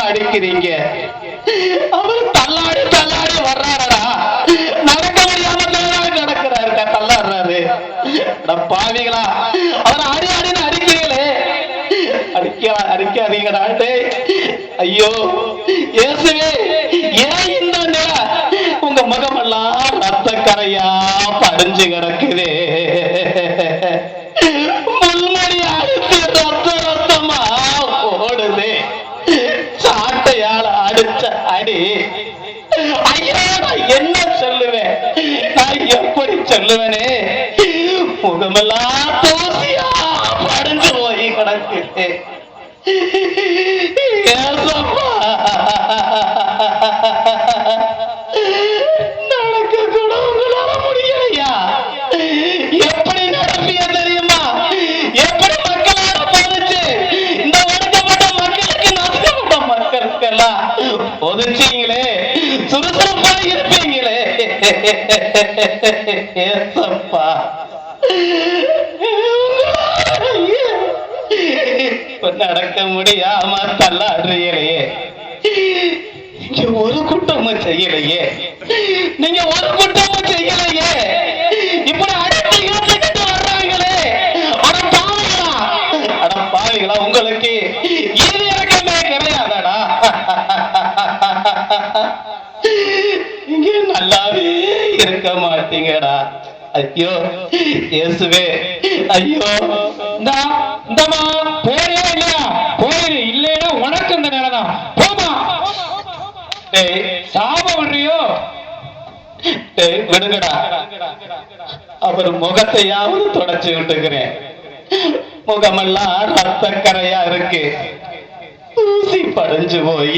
அடிக்கிறீங்க? அவர் தள்ளாடி தள்ளாடி வர்றாரா? நடக்க முடியாம நடக்கிறாரு, தள்ளாடுறாரு. பாவிகளா, அவர் அடி அடின்னு அடிக்கிறீங்களே, அடிக்காதீங்கடா. ஐயோ இயேசுவே, ஏன் இந்த நிலை? உங்க முகமெல்லாம் ரத்த கரையா படிஞ்சு கிடக்குதே. முள்மணி அடித்து ரத்த ரத்தமா ஓடுது. சாட்டையால அடிச்ச அடி. ஐயா, நான் என்ன சொல்லுவேன்? நான் எப்படி சொல்லுவேனே? முகமெல்லாம் தூசியா படிஞ்சு போய் கிடக்குது. நடக்க கூட உங்களால முடியலையா? எப்படி நடப்பிய தெரியுமா? எப்படி மக்களால போச்சு? இந்த ஒடுக்கப்பட்ட மக்களுக்கு, நசுக்கப்பட்ட மக்களுக்கெல்லாம் ஒதுச்சீங்களே, சுறுசுறுப்பா இருப்பீங்களே. ஏசப்பா, நடக்க முடியாம தள்ளாடுறீங்களே. நீங்க ஒரு குற்றமும் செய்யலையே, நீங்க ஒரு குற்றமும் செய்யலையே. இப்படி அடித்து இழுத்துக்கிட்டு வர்றாங்களே. அட பாவிகளா, அட பாவிகளா, உங்களுக்கு இது இறக்கமே கிடையாதடா. இங்க நல்லாவே இருக்க மாட்டீங்கடா. ஐயோ இயேசுவே, ஐயோ. இந்தமா போறியா இல்லையா? போயிரு, இல்லையா உனக்கு இந்த நிலைதான். போமா. சாபம் பண்றியோ? விடுங்கடா, அவர் முகத்தையாவது தொடச்சு விட்டுக்கிறேன். முகமெல்லாம் ரத்த கரையா இருக்கு, ஊசி படைஞ்சு போய்